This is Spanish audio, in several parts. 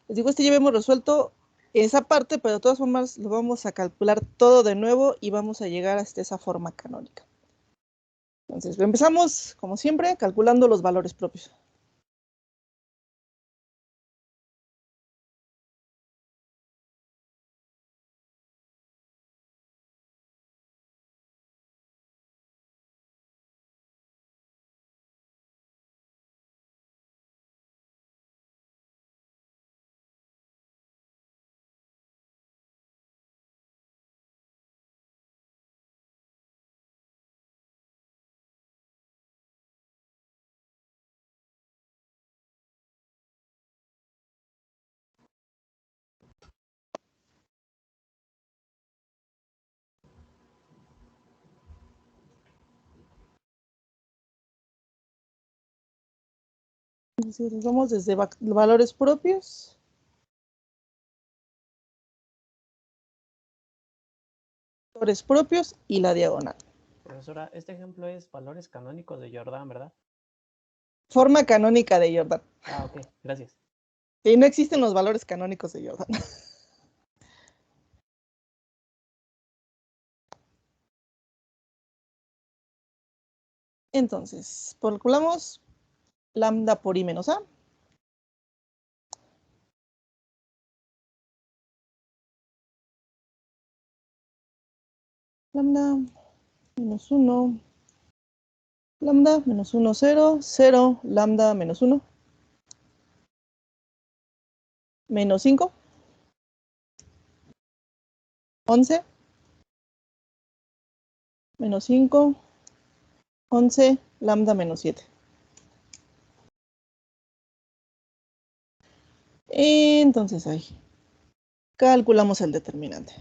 Les digo, ya habíamos resuelto esa parte, pero de todas formas lo vamos a calcular todo de nuevo y vamos a llegar hasta esa forma canónica. Entonces, empezamos, como siempre, calculando los valores propios. Entonces, vamos desde valores propios. Valores propios y la diagonal. Profesora, este ejemplo es valores canónicos de Jordan, ¿verdad? Forma canónica de Jordan. Ah, ok, gracias. Y no existen los valores canónicos de Jordan. Entonces, calculamos lambda por i menos a. Lambda menos 1. Lambda menos 1, 0, 0, lambda menos 1. Menos 5. 11. Menos 5. 11, lambda menos 7. Entonces ahí calculamos el determinante.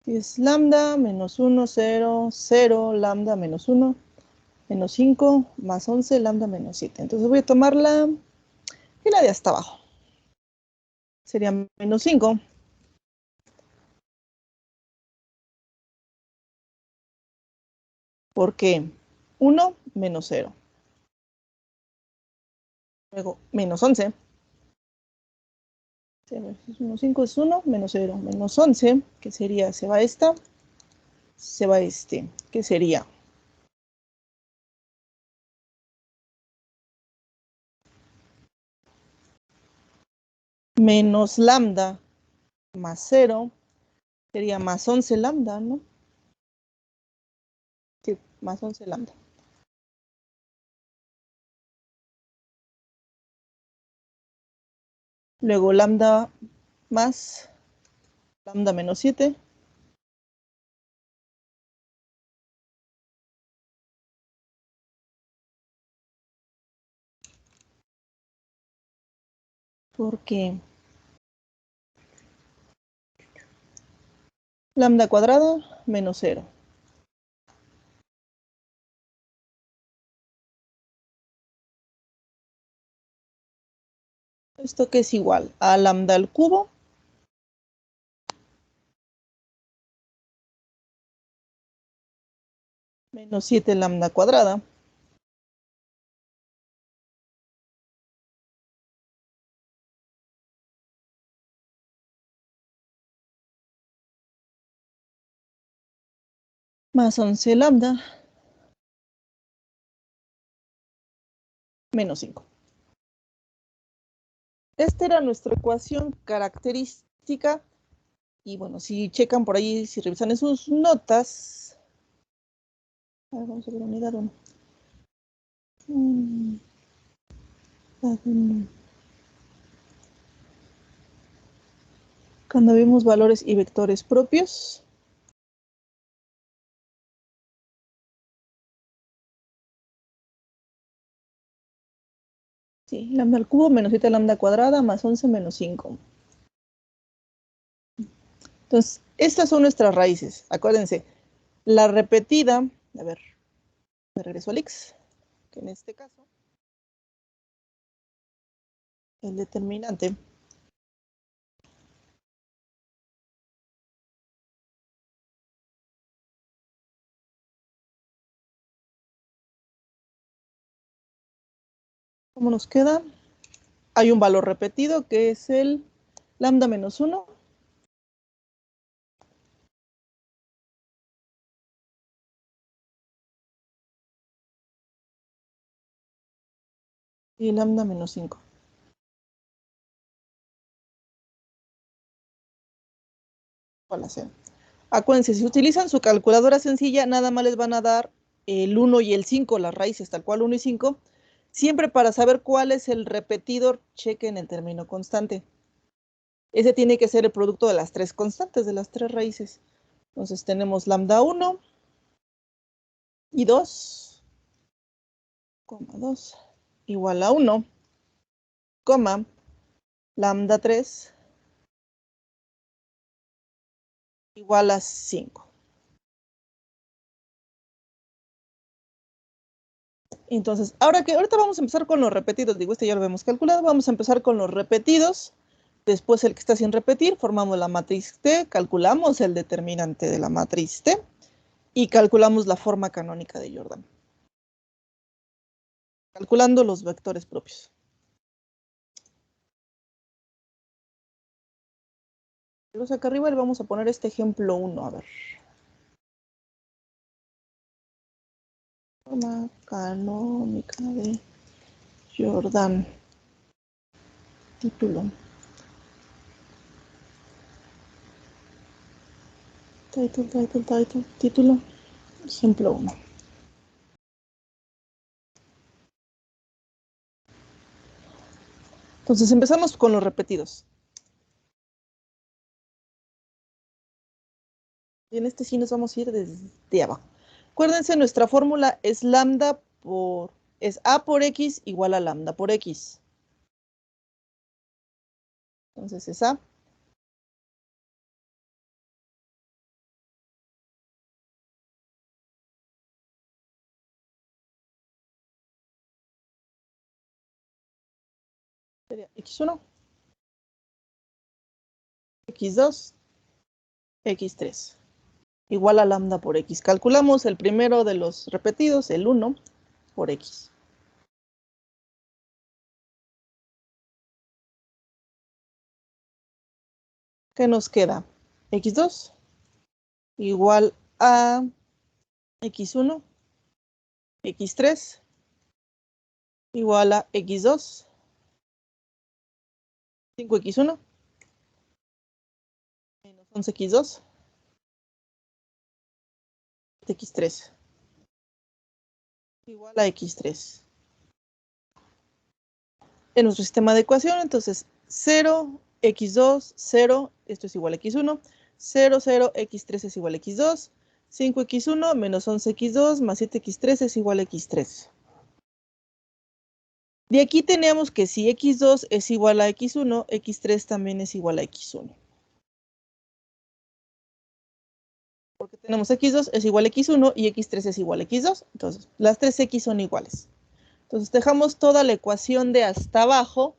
Es lambda menos 1, 0, 0, lambda menos 1, menos 5, más 11, lambda menos 7. Entonces voy a tomar la de hasta abajo. Sería menos 5. Porque 1 menos 0. Luego menos 11. Menos 5 es 1, menos 0, menos 11, que sería, se va esta, se va este, que sería menos lambda más 0, sería más 11 lambda, ¿no? Sí, más 11 lambda. Luego lambda más lambda menos 7. Porque lambda cuadrada menos 0. Esto que es igual a lambda al cubo menos 7 lambda cuadrada más 11 lambda menos 5. Esta era nuestra ecuación característica. Y bueno, si checan por ahí, si revisan en sus notas. A ver, vamos a ver unidad 1. Cuando vemos valores y vectores propios. Sí, lambda al cubo menos 7 lambda cuadrada más 11 menos 5. Entonces, estas son nuestras raíces. Acuérdense, la repetida, a ver, me regreso al x, que en este caso, el determinante ¿Cómo nos queda? Hay un valor repetido que es el lambda menos 1. Y lambda menos 5. Acuérdense, si utilizan su calculadora sencilla, nada más les van a dar el 1 y el 5, las raíces tal cual 1 y 5. Siempre para saber cuál es el repetidor, chequen el término constante. Ese tiene que ser el producto de las tres constantes, de las tres raíces. Entonces tenemos lambda 1 y 2, 2 igual a 1, lambda 3 igual a 5. Entonces, ahorita vamos a empezar con los repetidos. Digo, ya lo hemos calculado. Vamos a empezar con los repetidos. Después el que está sin repetir, formamos la matriz T, calculamos el determinante de la matriz T y calculamos la forma canónica de Jordan. Calculando los vectores propios. Entonces acá arriba le vamos a poner este ejemplo 1, a ver. Forma canónica de Jordan. Título. Título. Ejemplo 1. Entonces empezamos con los repetidos. Y en este sí nos vamos a ir desde abajo. Acuérdense, nuestra fórmula es es A por X igual a lambda por X. Entonces es A. Sería X1, X2, X3. Igual a lambda por X. Calculamos el primero de los repetidos, el 1 por X. ¿Qué nos queda? X2 igual a X1, X3 igual a X2, 5X1 menos 11X2, X3 igual a X3. En nuestro sistema de ecuación, entonces 0, X2, 0, esto es igual a X1, 0, 0, X3 es igual a X2, 5X1 menos 11X2 más 7X3 es igual a X3. De aquí tenemos que si X2 es igual a X1, X3 también es igual a X1. Porque tenemos X2 es igual a X1 y X3 es igual a X2. Entonces, las tres X son iguales. Entonces, dejamos toda la ecuación de hasta abajo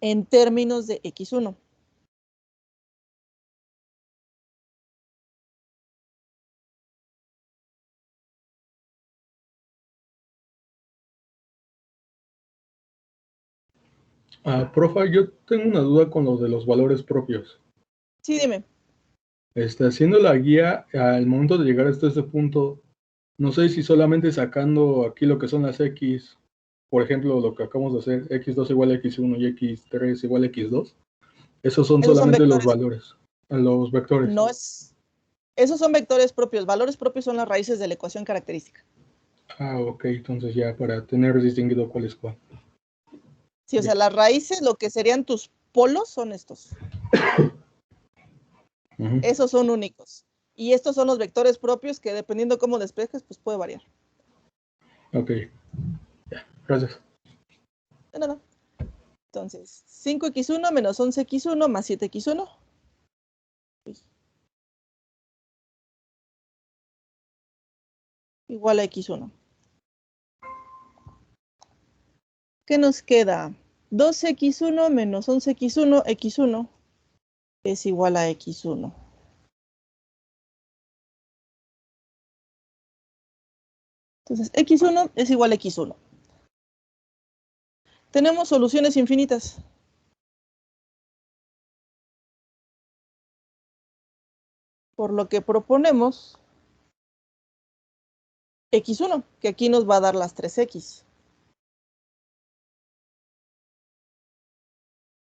en términos de X1. Profa, yo tengo una duda con lo de los valores propios. Sí, dime. Haciendo la guía, al momento de llegar hasta este punto, no sé si solamente sacando aquí lo que son las X, por ejemplo, lo que acabamos de hacer, X2 igual a X1 y X3 igual a X2, esos son solamente los valores, los vectores. No es, esos son vectores propios. Valores propios son las raíces de la ecuación característica. Ok, entonces ya para tener distinguido cuál es cuál. Sí, o sea, las raíces, lo que serían tus polos son estos. Esos son únicos. Y estos son los vectores propios que dependiendo cómo despejes, pues puede variar. Ok, ya, gracias. De nada. Entonces, 5X1 menos 11X1 más 7X1. Igual a X1. ¿Qué nos queda? 12X1 menos 11X1, X1 es igual a X1. Entonces, X1 es igual a X1. Tenemos soluciones infinitas. Por lo que proponemos x1, que aquí nos va a dar las 3x.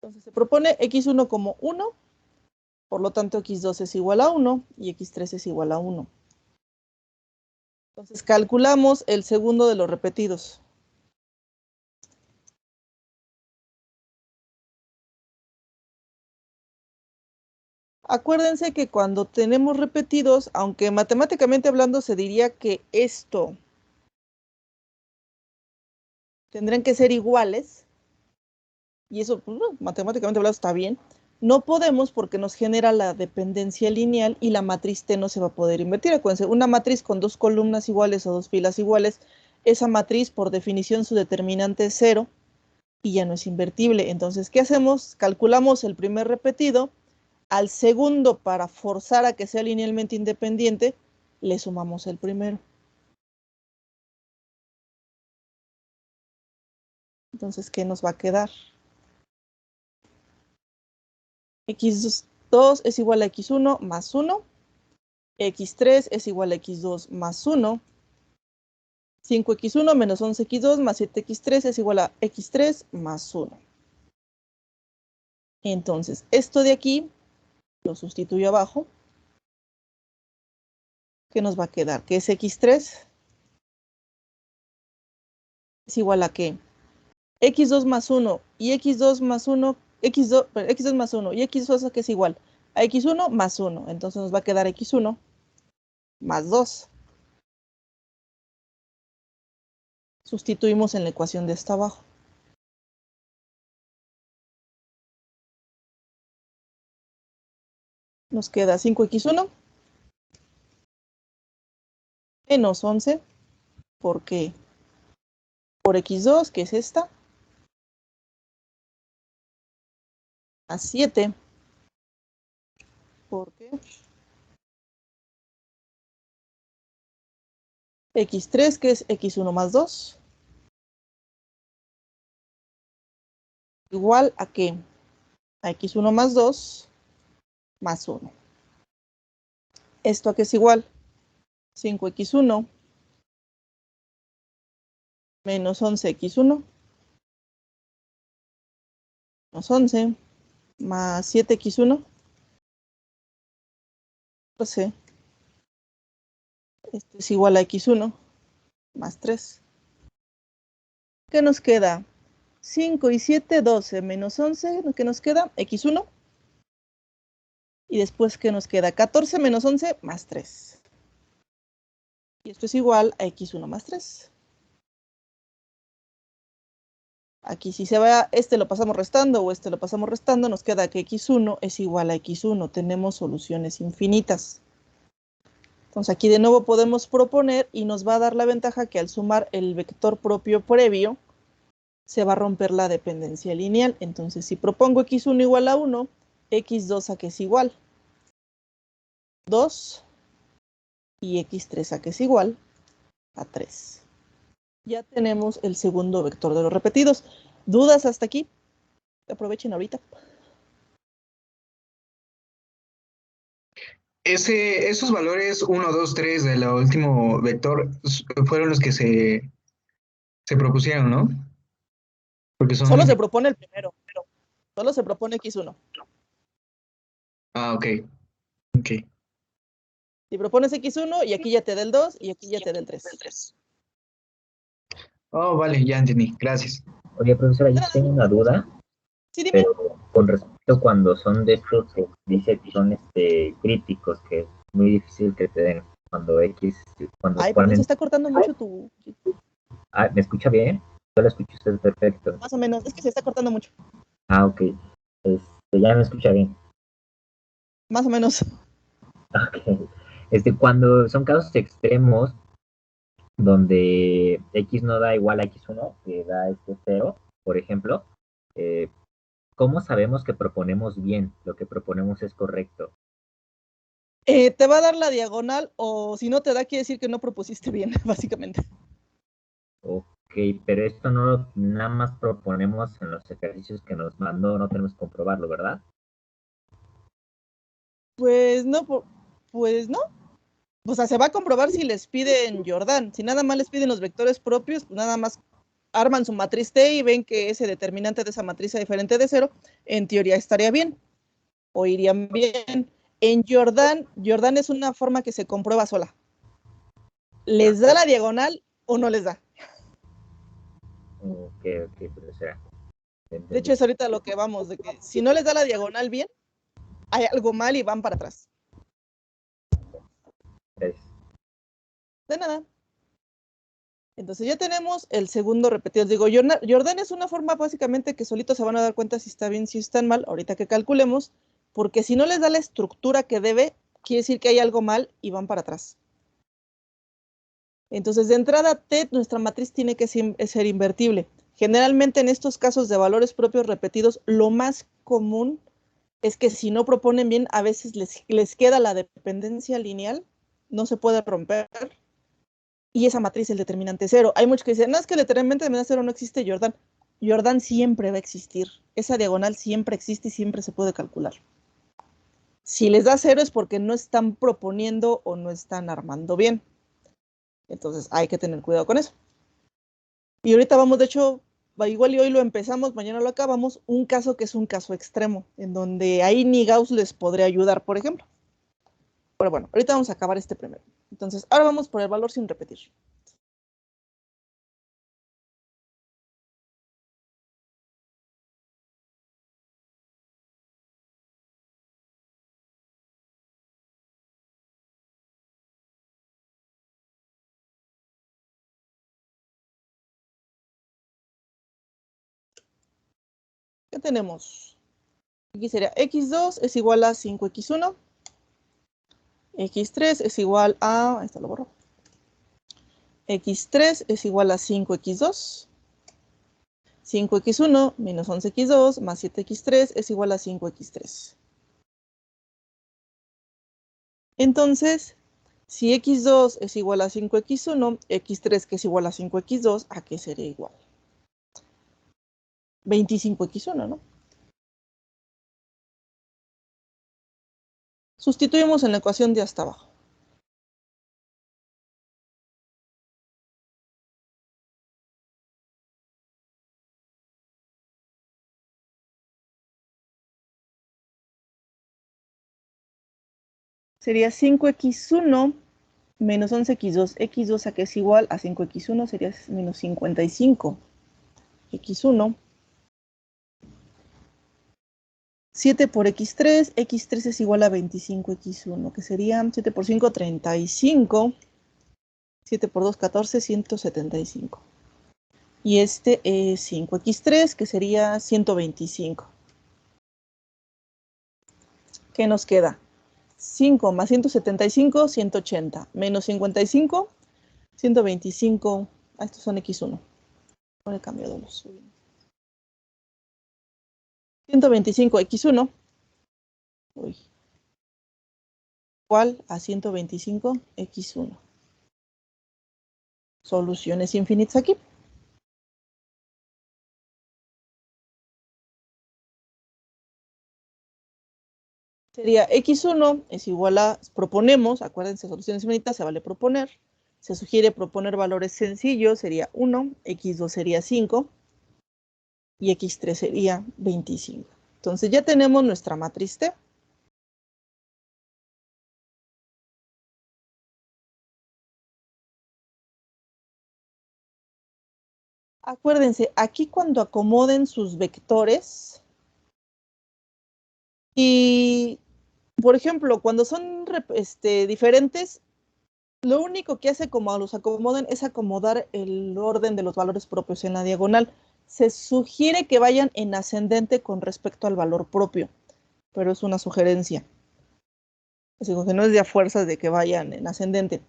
Entonces se propone x1 como 1, por lo tanto x2 es igual a 1 y x3 es igual a 1. Entonces calculamos el segundo de los repetidos. Acuérdense que cuando tenemos repetidos, aunque matemáticamente hablando se diría que esto tendrían que ser iguales, y eso pues, matemáticamente hablando está bien, no podemos porque nos genera la dependencia lineal y la matriz T no se va a poder invertir. Acuérdense, una matriz con dos columnas iguales o dos filas iguales, esa matriz por definición su determinante es 0 y ya no es invertible. Entonces, ¿qué hacemos? Calculamos el primer repetido. Al segundo, para forzar a que sea linealmente independiente, le sumamos el primero. Entonces, ¿qué nos va a quedar? x2 es igual a x1 más 1. x3 es igual a x2 más 1. 5x1 menos 11x2 más 7x3 es igual a x3 más 1. Entonces, esto de aquí lo sustituyo abajo. ¿Qué nos va a quedar? Que es x3 es igual a ¿qué? x2 más 1 y x2 más 1, x2 más 1 y x2 que es igual a x1 más 1. Entonces nos va a quedar x1 más 2. Sustituimos en la ecuación de esta abajo. Nos queda 5x1 menos 11, porque por x2, que es esta, a 7, porque x3, que es x1 más 2, igual a ¿qué? A x1 más 2 más 1. ¿Esto a qué es igual? 5x1 menos 11x1 menos 11 más 7x1. Esto es igual a x1 más 3. ¿Qué nos queda? 5 y 7, 12 menos 11, ¿qué nos queda? x1. Y después, ¿qué nos queda? 14 menos 11 más 3. Y esto es igual a x1 más 3. Aquí si se va, este lo pasamos restando o este lo pasamos restando, nos queda que x1 es igual a x1. Tenemos soluciones infinitas. Entonces aquí de nuevo podemos proponer y nos va a dar la ventaja que al sumar el vector propio previo, se va a romper la dependencia lineal. Entonces si propongo x1 igual a 1, x2 a que es igual 2 y x3 a que es igual a 3. Ya tenemos el segundo vector de los repetidos. ¿Dudas hasta aquí? Aprovechen ahorita. Esos valores 1, 2, 3 del último vector fueron los que se propusieron, ¿no? Porque son... Solo se propone el primero, pero solo se propone x1. Ah, ok. Ok. Si propones x1 y aquí ya te da el 2 y aquí ya te da el 3. Oh, vale, ya entendí. Gracias. Oye, profesora, yo tengo una duda, Sí, dime. pero con respecto cuando son de estos que dice que son críticos, que es muy difícil que te den cuando X, cuando Ay, pero ponen... se está cortando mucho tu... Ah, ¿me escucha bien? Yo la escucho usted perfecto. Más o menos, es que se está cortando mucho. Ah, ok. Ya me escucha bien. Más o menos. Ok. Cuando son casos extremos donde X no da igual a X1, que da 0, por ejemplo, ¿cómo sabemos que proponemos bien? Lo que proponemos es correcto. Te va a dar la diagonal o si no te da quiere decir que no propusiste bien, básicamente. Ok. pero esto no nada más proponemos en los ejercicios que nos mandó, no tenemos que comprobarlo, ¿verdad? Pues no, pues no. O sea, se va a comprobar si les piden Jordan. Si nada más les piden los vectores propios, pues nada más arman su matriz T y ven que ese determinante de esa matriz es diferente de 0, en teoría estaría bien, o irían bien. En Jordan es una forma que se comprueba sola. ¿Les da la diagonal o no les da? Ok, pero o sea, De hecho, es ahorita lo que vamos, de que si no les da la diagonal bien, hay algo mal y van para atrás. Gracias. De nada. Entonces ya tenemos el segundo repetido. Digo, Jordan es una forma básicamente que solitos se van a dar cuenta si está bien, si están mal, ahorita que calculemos, porque si no les da la estructura que debe, quiere decir que hay algo mal y van para atrás. Entonces, de entrada, T, nuestra matriz tiene que ser invertible. Generalmente en estos casos de valores propios repetidos, lo más común es que si no proponen bien, a veces les queda la dependencia lineal, no se puede romper, y esa matriz es el determinante 0. Hay muchos que dicen, no, es que el determinante 0 no existe, Jordan. Jordan siempre va a existir. Esa diagonal siempre existe y siempre se puede calcular. Si les da 0 es porque no están proponiendo o no están armando bien. Entonces hay que tener cuidado con eso. Y ahorita vamos, de hecho, igual y hoy lo empezamos, mañana lo acabamos, un caso que es un caso extremo, en donde ahí ni Gauss les podría ayudar, por ejemplo. Pero bueno, ahorita vamos a acabar este primero. Entonces, ahora vamos por el valor sin repetir. ¿Qué tenemos? Aquí sería x2 es igual a 5x1. x3 es igual a... Ahí está, lo borro. x3 es igual a 5x2. 5x1 menos 11x2 más 7x3 es igual a 5x3. Entonces, si x2 es igual a 5x1, x3 que es igual a 5x2, ¿a qué sería igual? 25x1, ¿no? Sustituimos en la ecuación de hasta abajo. Sería 5x1 menos 11x2. x2 a que es igual a 5x1 sería menos 55. x1. 7 por x3. x3 es igual a 25x1, que sería 7 por 5, 35. 7 por 2, 14, 175. Y este es 5x3, que sería 125. ¿Qué nos queda? 5 más 175, 180. Menos 55, 125. Ah, estos son x1. No he cambiado los. 125 x1. Uy. Igual a 125 x1. Soluciones infinitas aquí. Sería x1 es igual a, proponemos, acuérdense, soluciones infinitas, se vale proponer. Se sugiere proponer valores sencillos, sería 1, x2 sería 5 y x3 sería 25. Entonces ya tenemos nuestra matriz T. Acuérdense, aquí cuando acomoden sus vectores y, por ejemplo, cuando son diferentes, lo único que hace como los acomoden es acomodar el orden de los valores propios en la diagonal. Se sugiere que vayan en ascendente con respecto al valor propio, pero es una sugerencia. Así que no es de a fuerzas de que vayan en ascendente.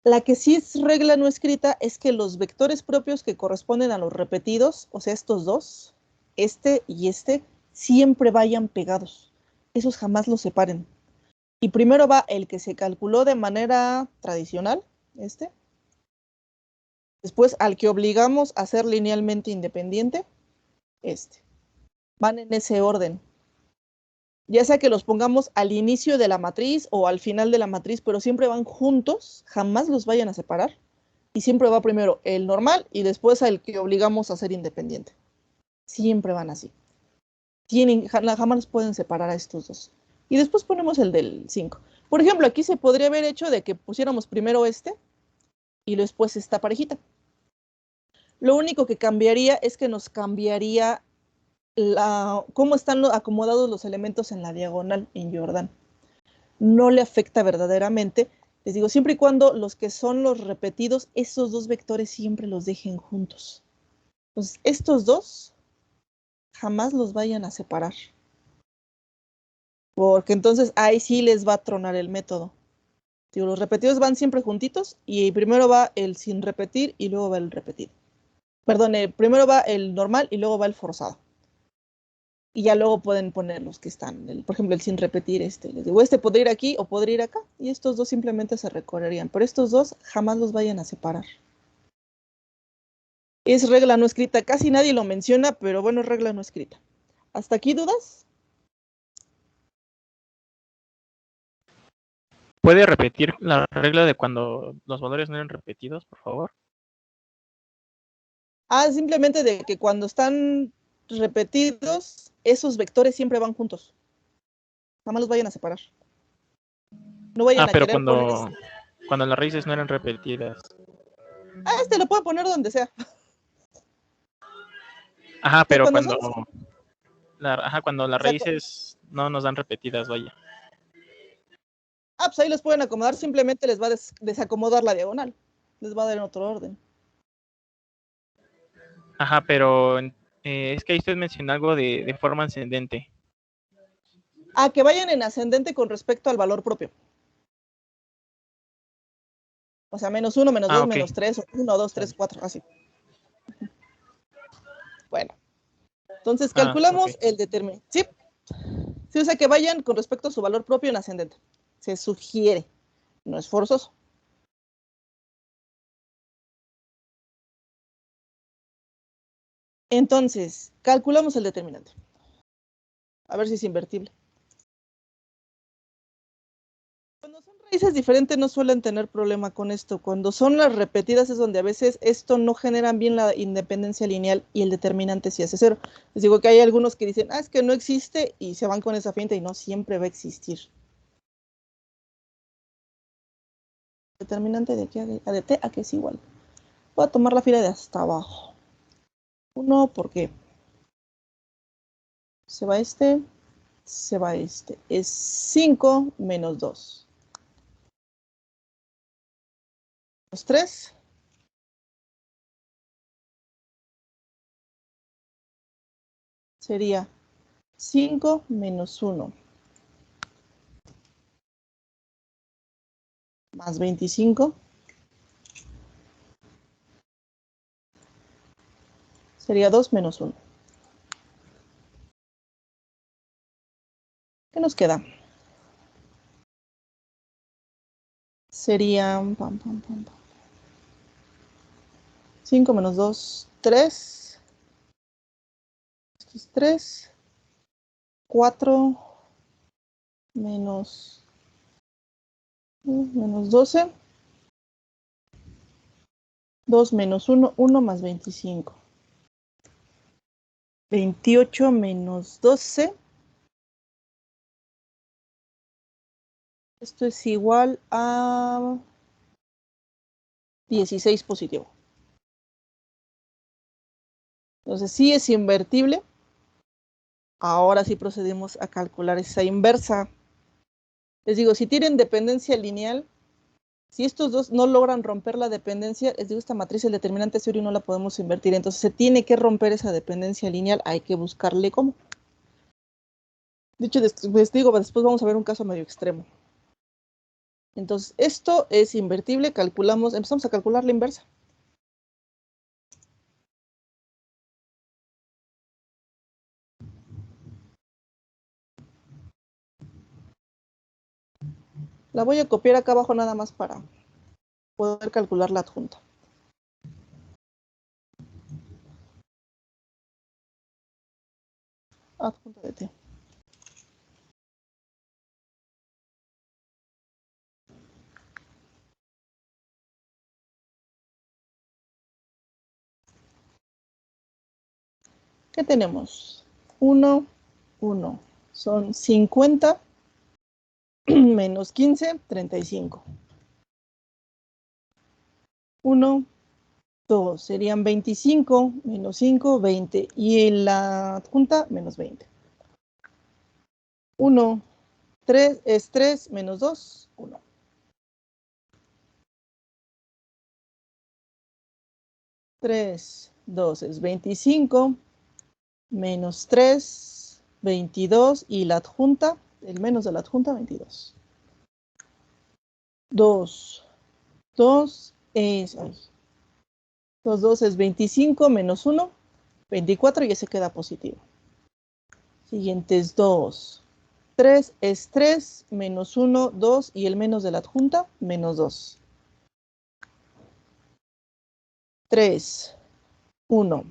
La que sí es regla no escrita es que los vectores propios que corresponden a los repetidos, o sea, estos dos, este y este, siempre vayan pegados. Esos jamás los separen. Y primero va el que se calculó de manera tradicional, Después, al que obligamos a ser linealmente independiente, van en ese orden. Ya sea que los pongamos al inicio de la matriz o al final de la matriz, pero siempre van juntos, jamás los vayan a separar. Y siempre va primero el normal y después al que obligamos a ser independiente. Siempre van así. Jamás los pueden separar a estos dos. Y después ponemos el del 5. Por ejemplo, aquí se podría haber hecho de que pusiéramos primero y después esta parejita. Lo único que cambiaría es que nos cambiaría cómo están acomodados los elementos en la diagonal en Jordan. No le afecta verdaderamente. Les digo, siempre y cuando los que son los repetidos, esos dos vectores siempre los dejen juntos. Entonces, estos dos jamás los vayan a separar. Porque entonces ahí sí les va a tronar el método. Digo, los repetidos van siempre juntitos y primero va el sin repetir y luego va el repetido. Perdón, primero va el normal y luego va el forzado. Y ya luego pueden poner los que están, por ejemplo, el sin repetir, les digo, podría ir aquí o podría ir acá, y estos dos simplemente se recorrerían, pero estos dos jamás los vayan a separar. Es regla no escrita, casi nadie lo menciona, pero bueno, es regla no escrita. ¿Hasta aquí dudas? ¿Puede repetir la regla de cuando los valores no eran repetidos, por favor? Simplemente de que cuando están repetidos, esos vectores siempre van juntos. Jamás los vayan a separar. No vayan a pero querer cuando las raíces no eran repetidas. Lo puedo poner donde sea. Pero cuando cuando las raíces no nos dan repetidas, vaya. Pues ahí los pueden acomodar, simplemente les va a desacomodar la diagonal. Les va a dar en otro orden. Pero es que ahí usted mencionó algo de forma ascendente. Que vayan en ascendente con respecto al valor propio. O sea, -1, -2, Okay. -3, 1, 2, 3, 4, así. Bueno. Entonces calculamos el determinante. ¿Sí? Sí, o sea, que vayan con respecto a su valor propio en ascendente. Se sugiere. No es forzoso. Entonces, calculamos el determinante. A ver si es invertible. Cuando son raíces diferentes no suelen tener problema con esto. Cuando son las repetidas es donde a veces esto no generan bien la independencia lineal y el determinante sí hace 0. Les digo que hay algunos que dicen, es que no existe y se van con esa finta y no siempre va a existir. Determinante de aquí a de t a que es igual. Voy a tomar la fila de hasta abajo. 1 porque se va se va es 5 menos 2. Los 3. Sería 5 menos 1. Más 25. Sería 2 menos 1. ¿Qué nos queda? Sería 5 menos 2, 3. Esto es 3. 4 menos 12. 2 menos 1, 1 más 25. 28 menos 12. Esto es igual a 16 positivo. Entonces sí es invertible. Ahora sí procedemos a calcular esa inversa. Les digo, si tienen dependencia lineal, si estos dos no logran romper la dependencia, les digo, esta matriz, el determinante 0 y no la podemos invertir. Entonces se tiene que romper esa dependencia lineal, hay que buscarle cómo. De hecho, les digo, después vamos a ver un caso medio extremo. Entonces, esto es invertible, empezamos a calcular la inversa. La voy a copiar acá abajo nada más para poder calcular la adjunta. adjunta de T. ¿Qué tenemos? 1, 1. Son 50 menos 15, 35. 1, 2. Serían 25 menos 5, 20. Y en la adjunta, menos 20. 1, 3 es 3 menos 2, 1. 3, 2 es 25, menos 3, 22, y la adjunta, el menos de la adjunta, 22. 2, 2 es, 2 es 25, menos 1, 24, y ese queda positivo. Siguiente es 2. 3 es 3, menos 1, 2, y el menos de la adjunta, menos 2. 3, 1,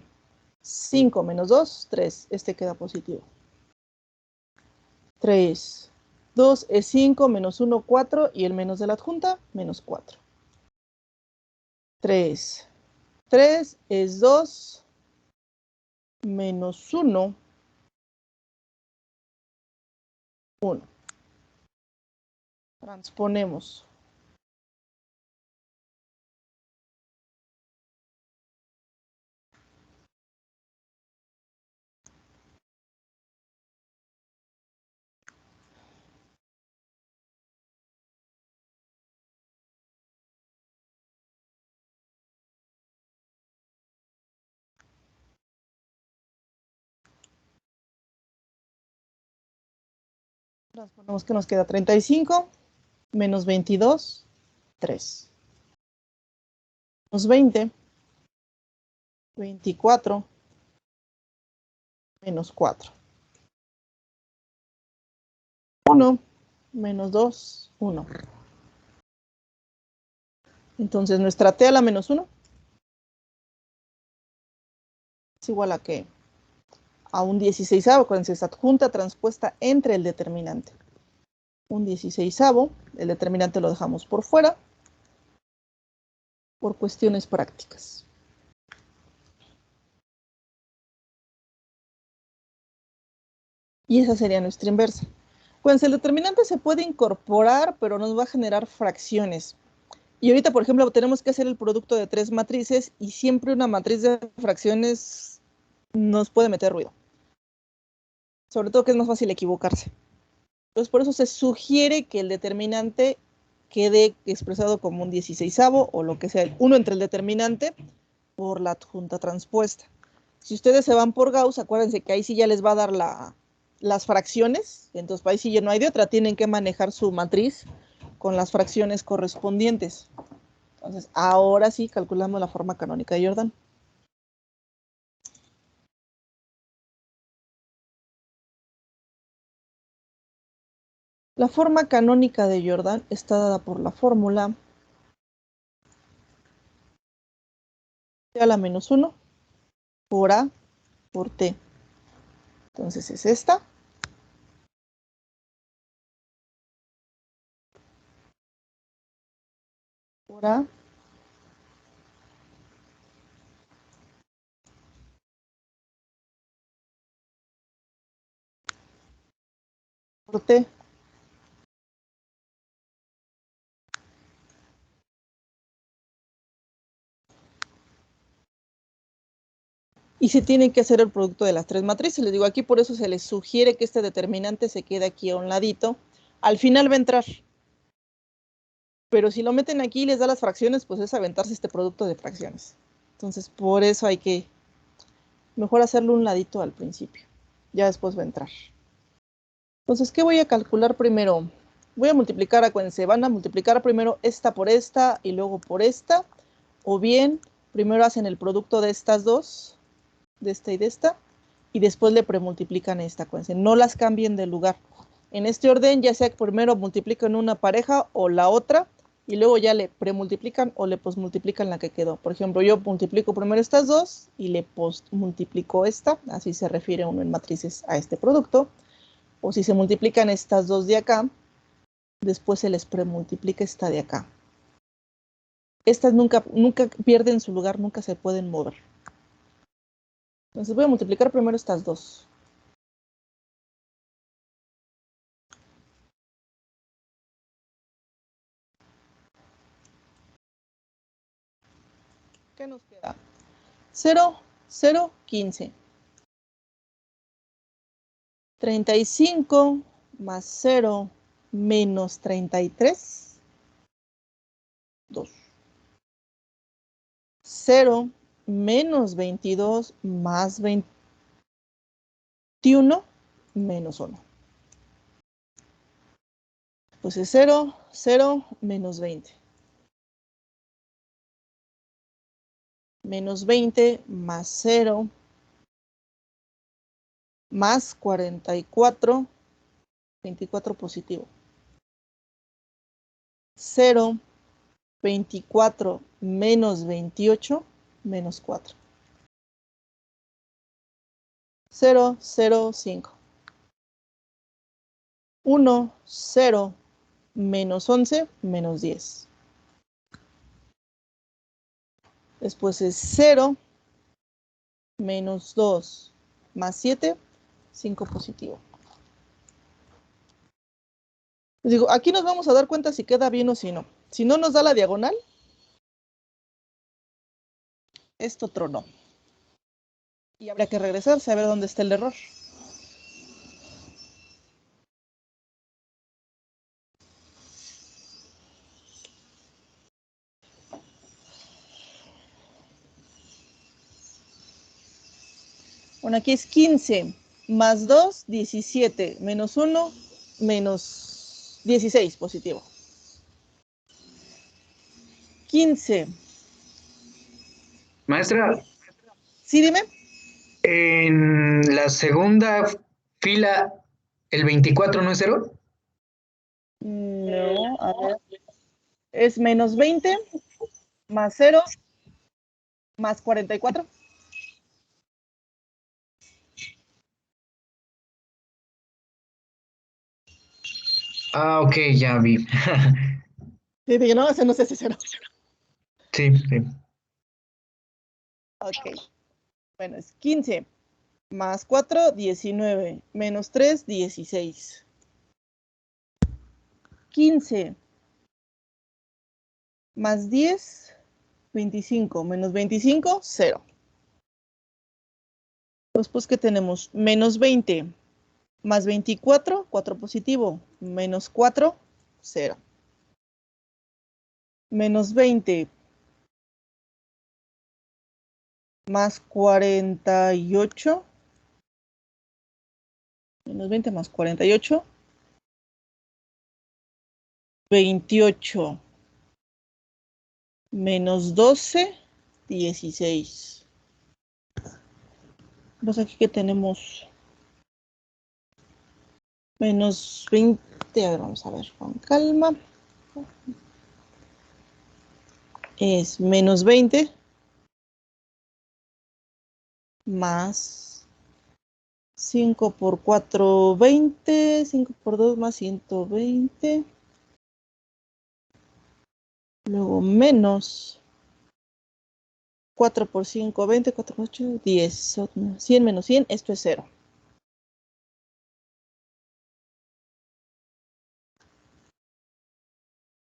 5 menos 2, 3. Este queda positivo. 3, 2 es 5, menos 1, 4, y el menos de la adjunta, menos 4. 3, 3 es 2, menos 1, 1. Transponemos. Transponemos que nos queda 35, menos 22, 3. Menos 20, 24, menos 4. 1, menos 2, 1. Entonces nuestra T a la menos 1 es igual a ¿qué? A un 16avo, acuérdense, es adjunta transpuesta entre el determinante. Un 16avo, el determinante lo dejamos por fuera, por cuestiones prácticas. Y esa sería nuestra inversa. Acuérdense, el determinante se puede incorporar, pero nos va a generar fracciones. Y ahorita, por ejemplo, tenemos que hacer el producto de 3 matrices, y siempre una matriz de fracciones nos puede meter ruido. Sobre todo que es más fácil equivocarse. Entonces, por eso se sugiere que el determinante quede expresado como un 16avo, o lo que sea, el 1 entre el determinante por la adjunta transpuesta. Si ustedes se van por Gauss, acuérdense que ahí sí ya les va a dar las fracciones, entonces ahí sí ya no hay de otra, tienen que manejar su matriz con las fracciones correspondientes. Entonces, ahora sí calculamos la forma canónica de Jordan. La forma canónica de Jordan está dada por la fórmula T a la menos 1 por A por T. Entonces es esta. Por A por T. Y se tiene que hacer el producto de las 3 matrices. Les digo, aquí por eso se les sugiere que este determinante se quede aquí a un ladito. Al final va a entrar. Pero si lo meten aquí y les da las fracciones, pues es aventarse este producto de fracciones. Entonces, por eso hay que mejor hacerlo un ladito al principio. Ya después va a entrar. Entonces, ¿qué voy a calcular primero? Voy a multiplicar, acuérdense, van a multiplicar primero esta por esta y luego por esta. O bien, primero hacen el producto de estas dos, de esta y de esta, y después le premultiplican esta, acuérdense. No las cambien de lugar. En este orden, ya sea que primero multipliquen una pareja o la otra, y luego ya le premultiplican o le postmultiplican la que quedó. Por ejemplo, yo multiplico primero estas dos y le postmultiplico esta, así se refiere uno en matrices a este producto. O si se multiplican estas dos de acá, después se les premultiplica esta de acá. Estas nunca pierden su lugar, nunca se pueden mover. Entonces voy a multiplicar primero estas dos. ¿Qué nos queda? 0, 0, 15. 35 más 0 menos 33, 2. 0 menos 22 más 21 menos 1. Pues es 0, 0 menos 20. Menos 20 más 0 más 44, 24 positivo. 0, 24 menos 28 menos 4. 0, 0, 5. 1, 0 menos 11 menos 10. Después es 0 menos 2 más 7, 5 positivo. Les digo, aquí nos vamos a dar cuenta si queda bien o si no. Si no nos da la diagonal, esto tronó. Y habrá que regresarse a ver dónde está el error. Bueno, aquí es 15 más 2, 17, menos 1, menos 16, positivo. 15. Maestra, ¿Sí, dime? en la segunda fila, ¿el 24 no es 0? No, a ver. Es menos 20 más 0 más 44. Ah, ok, ya vi. Sí, dije, no, ese no es ese 0. Sí, sí. Ok. Bueno, es 15 más 4, 19, menos 3, 16. 15 más 10, 25, menos 25, 0. Después que tenemos menos 20 más 24, 4 positivo, menos 4, 0. Menos 20 más 48, menos 20 más 48, 28, menos 12, 16. Pues aquí que tenemos menos 20, a ver, vamos a ver con calma. Es menos 20 más 5 por 4, 20, 5 por 2 más 120. Luego menos 4 por 5, 20, 4 por 8, 10. 100 menos 100, esto es 0.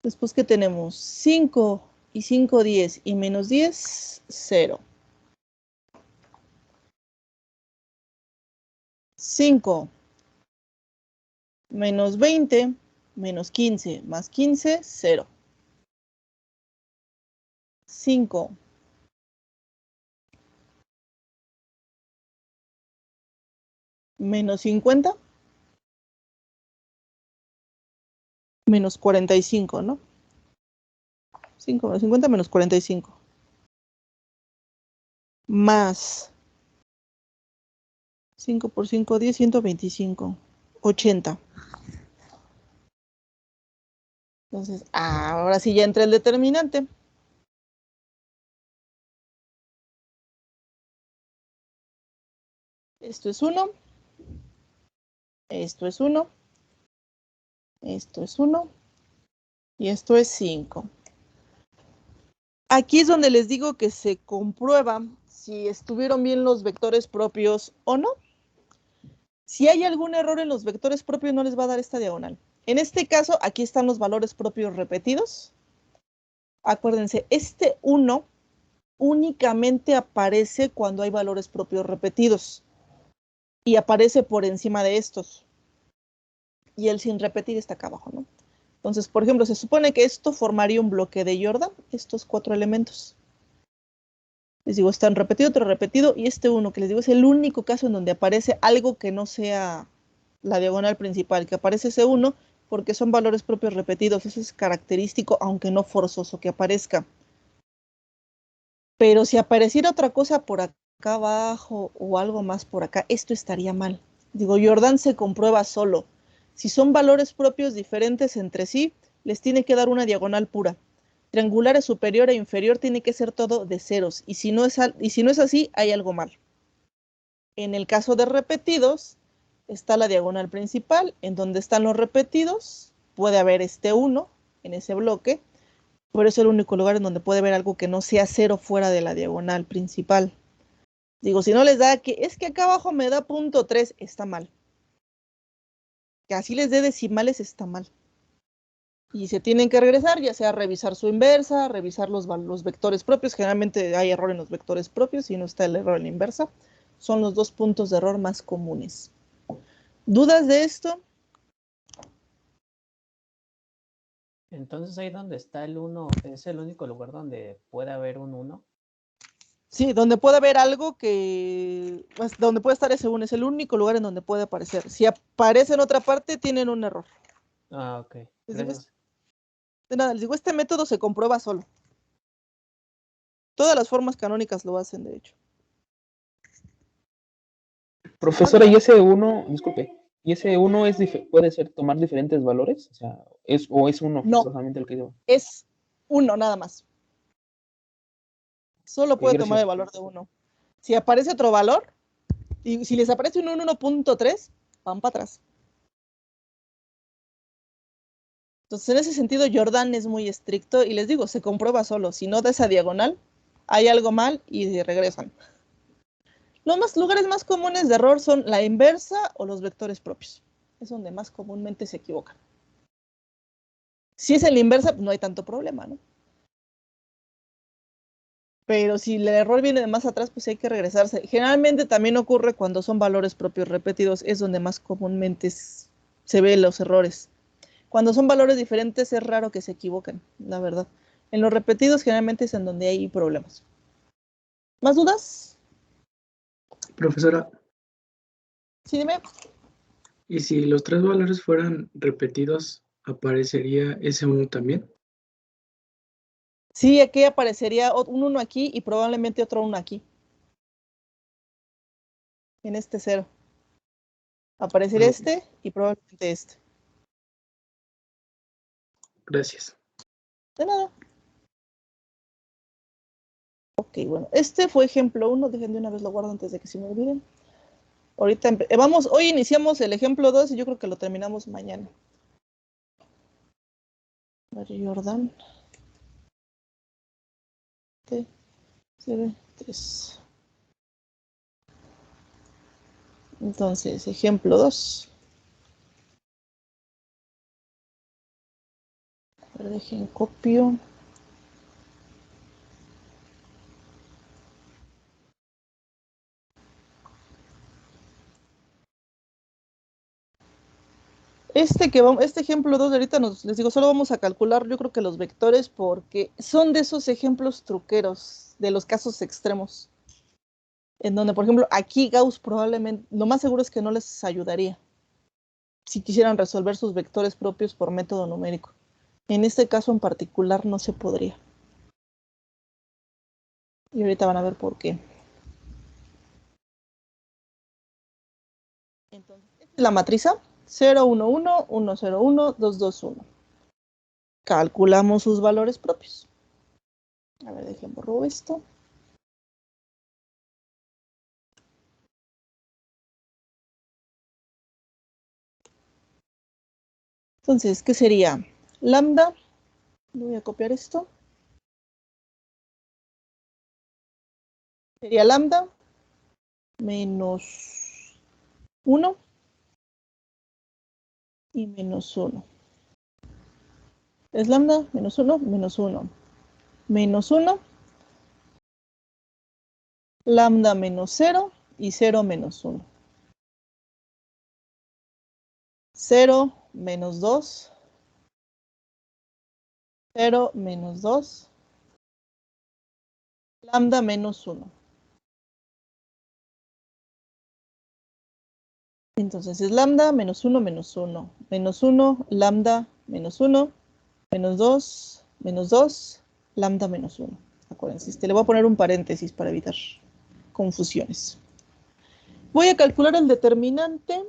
Después que tenemos 5 y 5, 10 y menos 10, 0. 5 menos 20 menos 15 más 15, 0. 5 menos 50 menos 45, ¿no? 5 menos 50 menos 45. Más 5 por 5, 10, 125. 80. Entonces, ahora sí ya entra el determinante. Esto es 1. Esto es 1. Esto es 1. Y esto es 5. Aquí es donde les digo que se comprueba si estuvieron bien los vectores propios o no. Si hay algún error en los vectores propios, no les va a dar esta diagonal. En este caso, aquí están los valores propios repetidos. Acuérdense, este 1 únicamente aparece cuando hay valores propios repetidos. Y aparece por encima de estos. Y el sin repetir está acá abajo, ¿no? Entonces, por ejemplo, se supone que esto formaría un bloque de Jordan, estos 4 elementos. Les digo, están repetido, otro repetido, y este 1 que les digo es el único caso en donde aparece algo que no sea la diagonal principal, que aparece ese 1 porque son valores propios repetidos. Eso es característico, aunque no forzoso que aparezca. Pero si apareciera otra cosa por acá abajo o algo más por acá, esto estaría mal. Digo, Jordan se comprueba solo. Si son valores propios diferentes entre sí, les tiene que dar una diagonal pura. Triangulares superior e inferior tiene que ser todo de ceros. Y si no es así, hay algo mal. En el caso de repetidos, está la diagonal principal. En donde están los repetidos, puede haber este 1 en ese bloque. Pero es el único lugar en donde puede haber algo que no sea 0 fuera de la diagonal principal. Digo, si no les da que es que acá abajo me da 0.3, está mal. Que así les dé decimales está mal. Y se tienen que regresar, ya sea revisar su inversa, revisar los vectores propios. Generalmente hay error en los vectores propios y no está el error en la inversa. Son los 2 puntos de error más comunes. ¿Dudas de esto? Entonces ahí donde está el 1, ¿es el único lugar donde puede haber un 1? Sí, donde puede haber algo que... Pues, donde puede estar ese 1, es el único lugar en donde puede aparecer. Si aparece en otra parte, tienen un error. Ah, ok. Gracias. De nada, les digo, este método se comprueba solo. Todas las formas canónicas lo hacen, de hecho. Profesora, y ese 1, disculpe, ¿y ese 1 puede ser tomar diferentes valores? O sea, ¿es uno No, forzosamente el que digo? es 1 nada más. Solo Ok, puede tomar gracias. el valor de 1. Si aparece otro valor, y si les aparece un 1.3, van para atrás. Entonces, en ese sentido, Jordan es muy estricto y les digo, se comprueba solo. Si no da esa diagonal, hay algo mal y regresan. Los lugares más comunes de error son la inversa o los vectores propios. Es donde más comúnmente se equivocan. Si es en la inversa, pues no hay tanto problema, ¿no? Pero si el error viene de más atrás, pues hay que regresarse. Generalmente también ocurre cuando son valores propios repetidos, es donde más comúnmente se ven los errores. Cuando son valores diferentes es raro que se equivoquen, la verdad. En los repetidos generalmente es en donde hay problemas. ¿Más dudas? Profesora, Sí, dime. ¿y si los 3 valores fueran repetidos, aparecería ese 1 también? Sí, aquí aparecería un 1 aquí y probablemente otro 1 aquí. En este 0. Aparecería No, este y probablemente este. gracias. De nada. Ok, bueno, este fue ejemplo 1. Dejen de una vez lo guardo antes de que se me olviden. Ahorita hoy iniciamos el ejemplo 2 y yo creo que lo terminamos mañana. Jordan. T03. Entonces, ejemplo 2. A ver, dejen copio. Este ejemplo 2 de ahorita les digo, solo vamos a calcular, yo creo que los vectores, porque son de esos ejemplos truqueros, de los casos extremos. En donde, por ejemplo, aquí Gauss probablemente, lo más seguro es que no les ayudaría si quisieran resolver sus vectores propios por método numérico. En este caso en particular no se podría. Y ahorita van a ver por qué. Entonces, esta es la matriz 0, 1, 1, 1, 0, 1, 2, 2, 1. calculamos sus valores propios. A ver, déjenme borrar esto. Entonces, ¿qué sería? Lambda, voy a copiar esto. Sería lambda menos 1 y menos 1. Es lambda menos 1, menos 1. Menos 1, lambda menos 0 y 0 menos 1. 0 menos 2, 0 menos 2, lambda menos 1. Entonces es lambda menos 1 menos 1. Menos 1, lambda menos 1, menos 2, lambda menos 1. Acuérdense, le voy a poner un paréntesis para evitar confusiones. Voy a calcular el determinante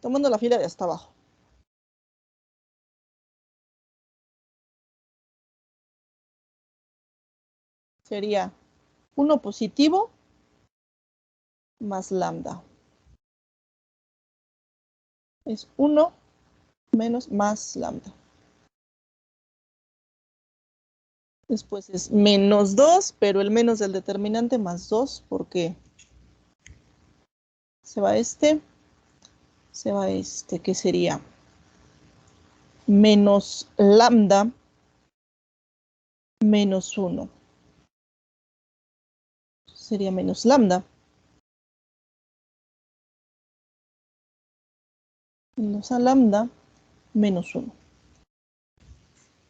tomando la fila de hasta abajo. Sería 1 positivo más lambda. Es 1 menos más lambda. Después es menos 2, pero el menos del determinante más 2, porque se va este, que sería menos lambda menos 1. Sería menos lambda. Menos a lambda menos 1.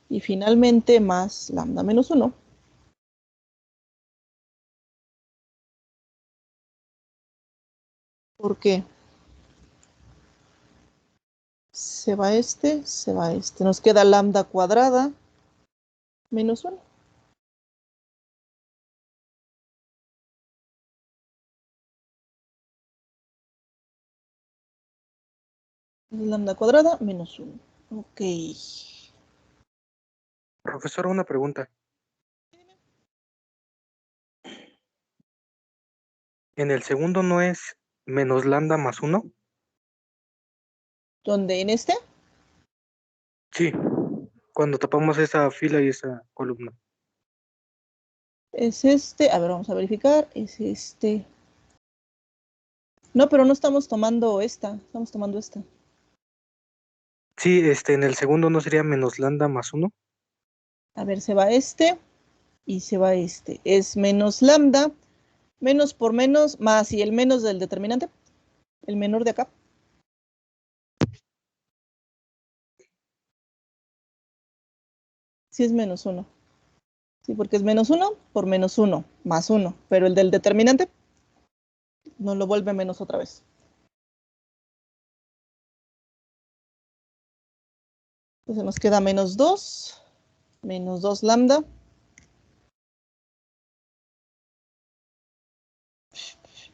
Y finalmente más lambda menos 1. ¿Por qué? Se va este, se va este. Nos queda lambda cuadrada menos 1. Lambda cuadrada menos 1. Ok. Profesor, una pregunta. ¿En el segundo no es menos lambda más 1? ¿Dónde? ¿En este? Sí, cuando tapamos esa fila y esa columna. Es este. A ver, vamos a verificar. Es este. No, pero no estamos tomando esta. Estamos tomando esta. Sí, en el segundo no sería menos lambda más 1. A ver, se va este y se va este. Es menos lambda, menos por menos, más y el menos del determinante, el menor de acá. Sí es menos 1. Sí, porque es menos 1 por menos 1, más 1. Pero el del determinante nos lo vuelve menos otra vez. Entonces nos queda menos 2 lambda.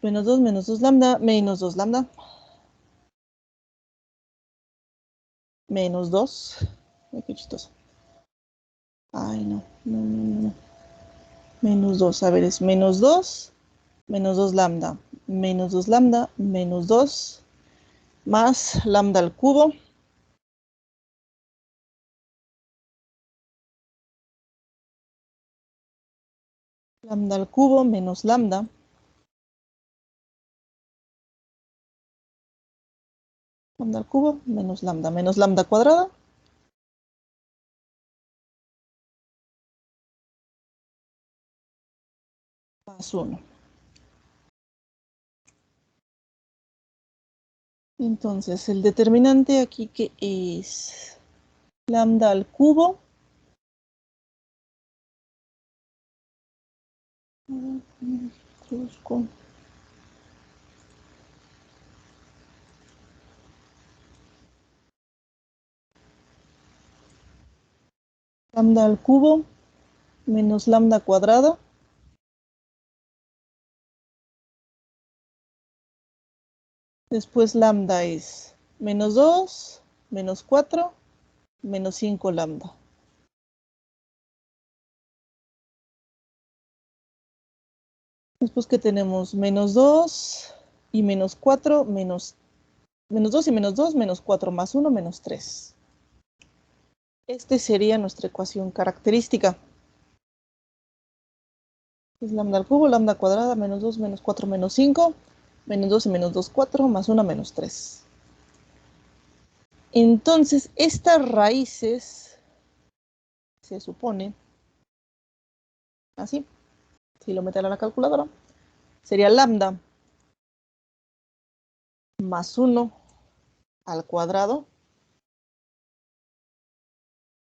Menos 2 lambda, menos 2 lambda. Menos 2. Ay, qué chistoso. Ay, no. Menos 2. A ver, es menos 2 lambda. Menos 2 lambda, menos 2, más lambda al cubo. Lambda al cubo menos lambda. Lambda al cubo menos lambda cuadrada. Más 1. Entonces, el determinante aquí que es lambda al cubo. Lambda al cubo menos lambda cuadrada. Después lambda es menos 2, menos 4, menos 5 lambda. Después que tenemos menos 2 y menos 4, menos 2 y menos 2, menos 4 más 1, menos 3. Este sería nuestra ecuación característica. Es lambda al cubo, lambda cuadrada, menos 2, menos 4, menos 5, menos 2 y menos 2, 4, más 1, menos 3. Entonces, estas raíces, se supone, así, si lo meten a la calculadora, sería lambda más 1 al cuadrado,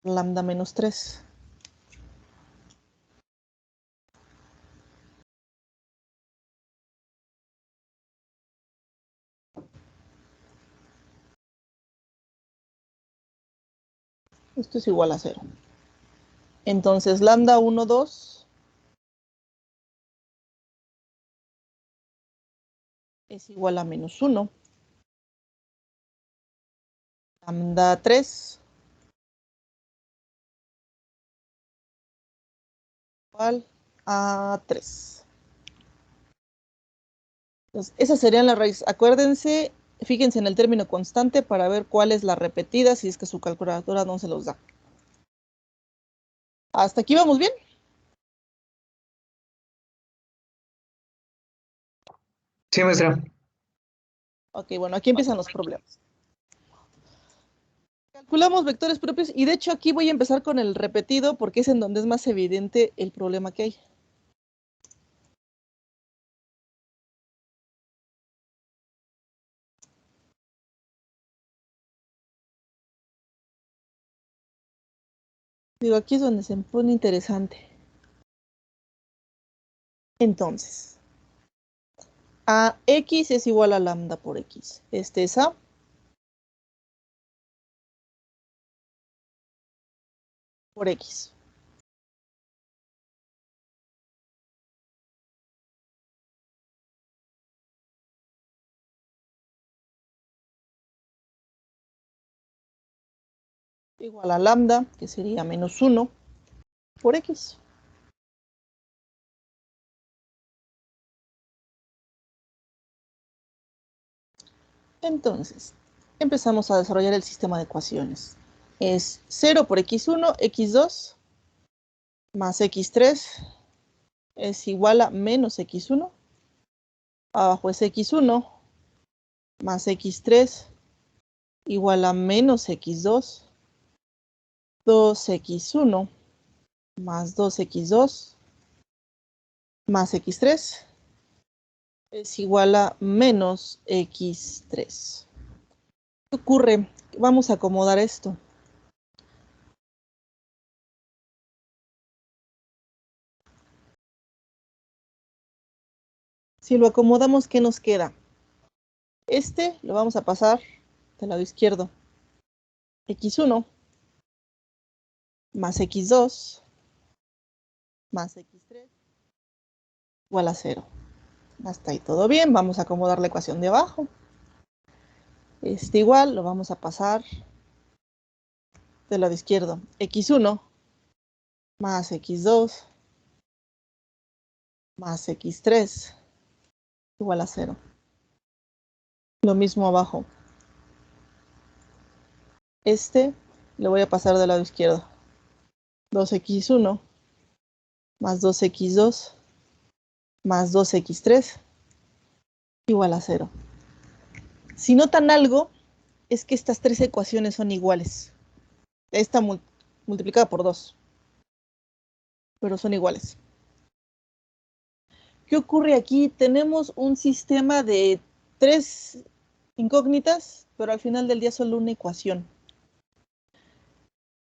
lambda menos 3. Esto es igual a 0. Entonces, lambda 1, 2 es igual a menos 1. Lambda 3 igual a 3. Entonces, esas serían las raíces. Acuérdense, fíjense en el término constante para ver cuál es la repetida, si es que su calculadora no se los da. ¿Hasta aquí vamos bien? Sí, maestra. Ok, bueno, aquí empiezan los problemas. Calculamos vectores propios y de hecho aquí voy a empezar con el repetido porque es en donde es más evidente el problema que hay. Digo, aquí es donde se pone interesante. Entonces, a x es igual a lambda por x. Este es a por x. Igual a lambda, que sería menos 1 por x. Entonces, empezamos a desarrollar el sistema de ecuaciones. Es 0 por x1, x2, más x3 es igual a menos x1. Abajo es x1 más x3 igual a menos x2. 2x1 más 2x2 más x3 es igual a menos x3. ¿Qué ocurre? Vamos a acomodar esto. Si lo acomodamos, ¿qué nos queda? Este lo vamos a pasar del lado izquierdo. x1 más x2 más x3 igual a 0. Hasta ahí todo bien. Vamos a acomodar la ecuación de abajo. Este igual lo vamos a pasar del lado izquierdo. x1 más x2 más x3 igual a 0. Lo mismo abajo. Este lo voy a pasar del lado izquierdo. 2x1 más 2x2 más 2x3 igual a 0. Si notan algo, es que estas tres ecuaciones son iguales. Esta multiplicada por 2. Pero son iguales. ¿Qué ocurre aquí? Tenemos un sistema de 3 incógnitas, pero al final del día solo una ecuación.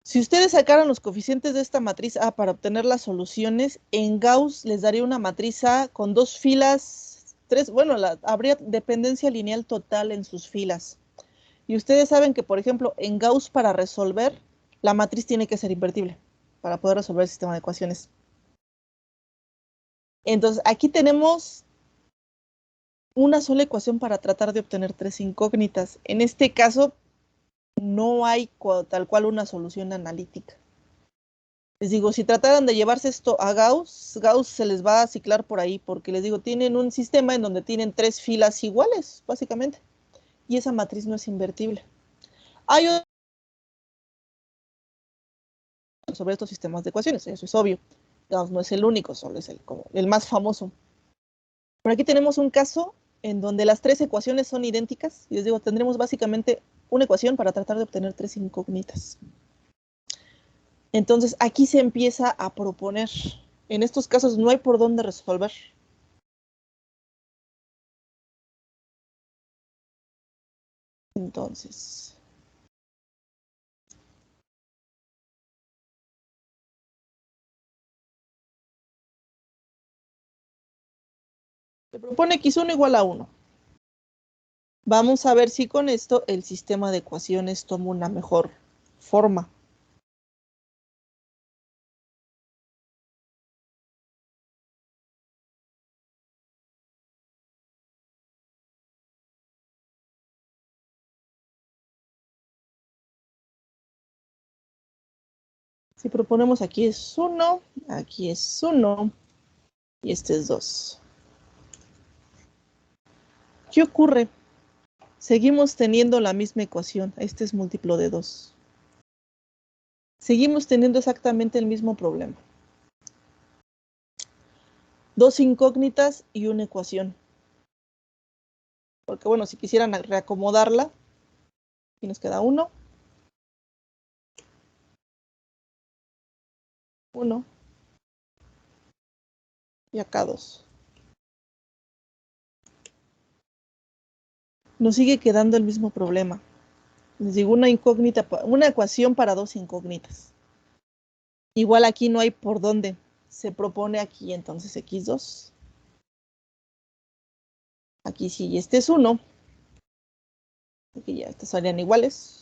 Si ustedes sacaran los coeficientes de esta matriz A para obtener las soluciones, en Gauss les daría una matriz A con 2 filas, 3, bueno, habría dependencia lineal total en sus filas. Y ustedes saben que, por ejemplo, en Gauss para resolver, la matriz tiene que ser invertible para poder resolver el sistema de ecuaciones. Entonces, aquí tenemos una sola ecuación para tratar de obtener 3 incógnitas. En este caso, no hay tal cual una solución analítica. Les digo, si trataran de llevarse esto a Gauss, Gauss se les va a ciclar por ahí, porque les digo, tienen un sistema en donde tienen 3 filas iguales, básicamente, y esa matriz no es invertible. Hay otro sobre estos sistemas de ecuaciones, eso es obvio. Gauss no es el único, solo es el más famoso. Pero aquí tenemos un caso en donde las 3 ecuaciones son idénticas, y les digo, tendremos básicamente una ecuación para tratar de obtener 3 incógnitas. Entonces, aquí se empieza a proponer. En estos casos no hay por dónde resolver. Entonces, se propone x1 igual a 1. Vamos a ver si con esto el sistema de ecuaciones toma una mejor forma. Si proponemos aquí es 1, aquí es 1 y este es 2. ¿Qué ocurre? Seguimos teniendo la misma ecuación. Este es múltiplo de 2. Seguimos teniendo exactamente el mismo problema. 2 incógnitas y una ecuación. Porque bueno, si quisieran reacomodarla, aquí nos queda 1. 1. Y acá 2. Nos sigue quedando el mismo problema. Les digo, una ecuación para 2 incógnitas. Igual aquí no hay por dónde. Se propone aquí entonces x2. Aquí sí, este es 1. Aquí ya estas serían iguales.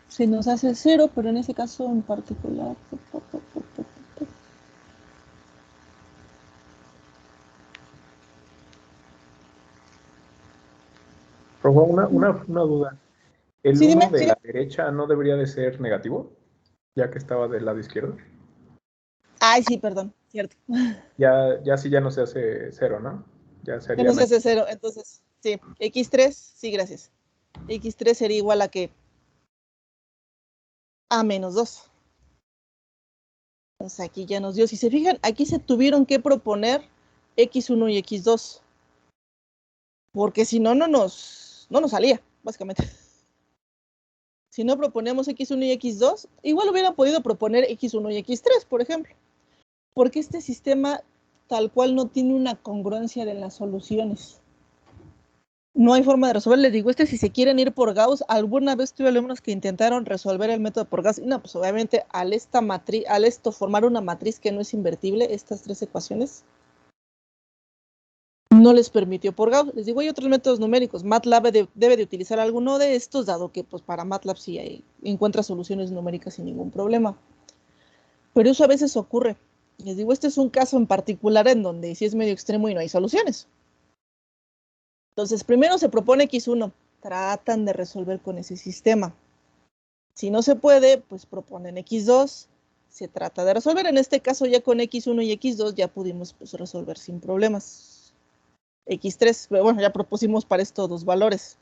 Se nos hace 0, pero en ese caso en particular. Robo, una duda. ¿El Sí, 1 dime. de la derecha no debería de ser negativo? Ya que estaba del lado izquierdo. Ay, sí, perdón, cierto. Ya sí ya no se hace 0, ¿no? Ya Ya sería no se menos. hace 0, entonces, sí, x3, sí, gracias. x3 sería igual a que a menos 2. Entonces aquí ya nos dio, si se fijan, aquí se tuvieron que proponer x1 y x2. Porque si no, no nos salía, básicamente. Si no proponemos x1 y x2, igual hubieran podido proponer x1 y x3, por ejemplo. Porque este sistema tal cual no tiene una congruencia de las soluciones. No hay forma de resolver. Les digo, si se quieren ir por Gauss, alguna vez tuve alumnos que intentaron resolver el método por Gauss. Y no, pues obviamente al esto formar una matriz que no es invertible, estas 3 ecuaciones, no les permitió por Gauss. Les digo, hay otros métodos numéricos. MATLAB debe de utilizar alguno de estos, dado que pues para MATLAB sí encuentra soluciones numéricas sin ningún problema. Pero eso a veces ocurre. Les digo, este es un caso en particular en donde sí es medio extremo y no hay soluciones. Entonces, primero se propone x1. Tratan de resolver con ese sistema. Si no se puede, pues proponen x2. Se trata de resolver. En este caso, ya con x1 y x2 ya pudimos pues, resolver sin problemas. x3, bueno, ya propusimos para esto 2 valores.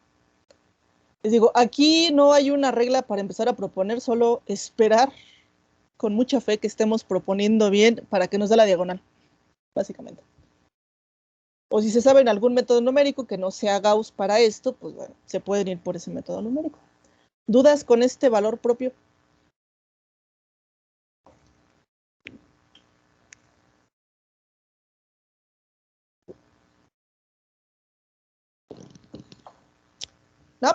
Les digo, aquí no hay una regla para empezar a proponer, solo esperar con mucha fe que estemos proponiendo bien para que nos dé la diagonal, básicamente. O si se sabe en algún método numérico que no sea Gauss para esto, pues bueno, se pueden ir por ese método numérico. ¿Dudas con este valor propio? ¿No?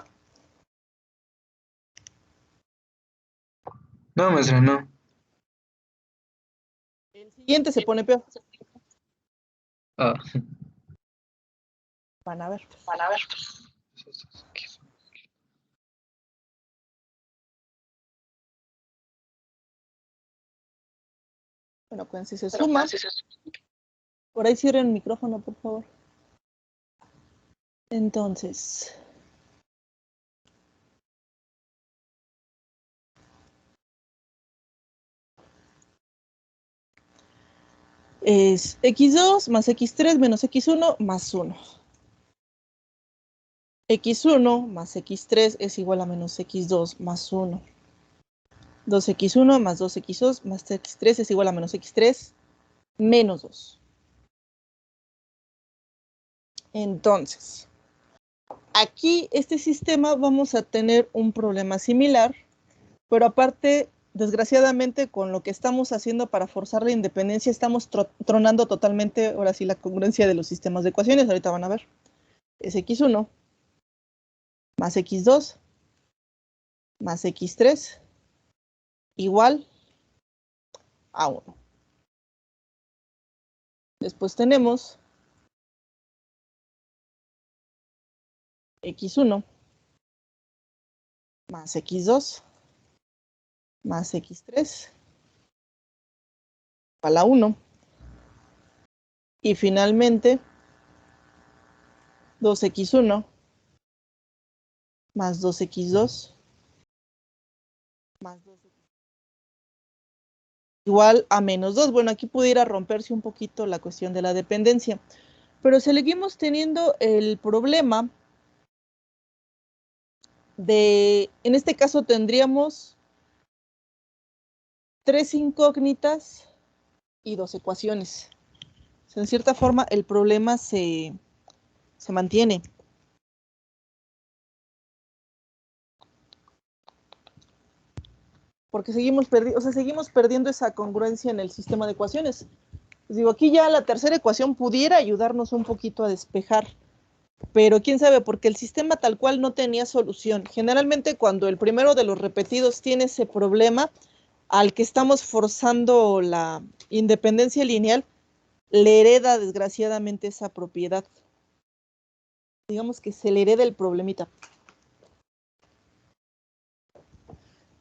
No, maestra, no. El siguiente se pone peor. Ah. Van a ver. Bueno, acuérdense, se suma. Por ahí cierren el micrófono, por favor. Entonces, es x2 más x3 menos x1 más 1. x1 más x3 es igual a menos x2 más 1. 2x1 más 2x2 más x3 es igual a menos x3 menos 2. Entonces, aquí este sistema vamos a tener un problema similar, pero aparte, desgraciadamente, con lo que estamos haciendo para forzar la independencia, estamos tronando totalmente, ahora sí, la congruencia de los sistemas de ecuaciones. Ahorita van a ver. Es x1 más x2 más x3 igual a 1. Después tenemos x1 más x2 más x3 igual a 1. Y finalmente 2x1 más 2x2 más 2x3 igual a menos 2. Bueno, aquí pudiera romperse un poquito la cuestión de la dependencia, pero seguimos teniendo el problema de, en este caso tendríamos 3 incógnitas y 2 ecuaciones. O sea, en cierta forma el problema se mantiene. Porque seguimos perdiendo esa congruencia en el sistema de ecuaciones. Les digo, aquí ya la tercera ecuación pudiera ayudarnos un poquito a despejar, pero quién sabe, porque el sistema tal cual no tenía solución. Generalmente cuando el primero de los repetidos tiene ese problema, al que estamos forzando la independencia lineal, le hereda desgraciadamente esa propiedad. Digamos que se le hereda el problemita.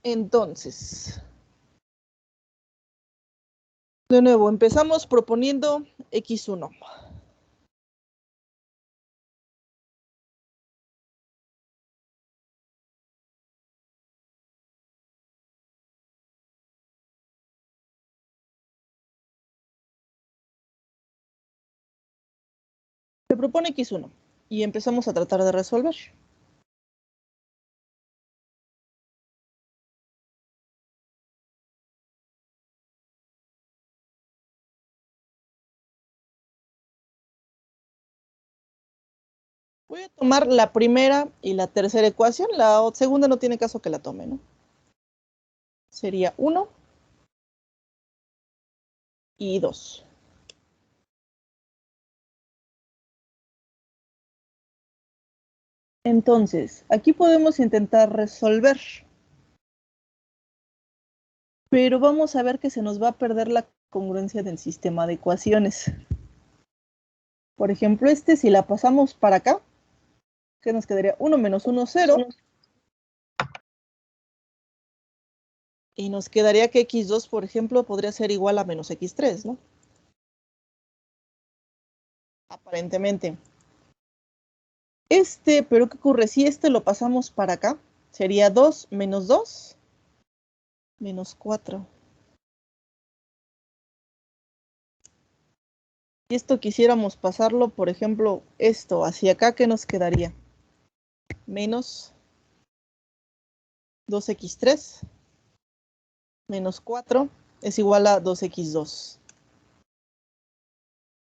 Entonces, de nuevo, empezamos proponiendo x1. Se propone x1 y empezamos a tratar de resolver. Voy a tomar la primera y la tercera ecuación. La segunda no tiene caso que la tome, ¿no? Sería 1 y 2. Entonces, aquí podemos intentar resolver. Pero vamos a ver que se nos va a perder la congruencia del sistema de ecuaciones. Por ejemplo, si la pasamos para acá, ¿qué nos quedaría? 1 menos 1, 0. Y nos quedaría que x2, por ejemplo, podría ser igual a menos x3, ¿no? Aparentemente. Pero ¿qué ocurre? Si lo pasamos para acá, sería 2 menos 2, menos 4. Si esto quisiéramos pasarlo, por ejemplo, hacia acá, ¿qué nos quedaría? Menos 2x3 menos 4 es igual a 2x2.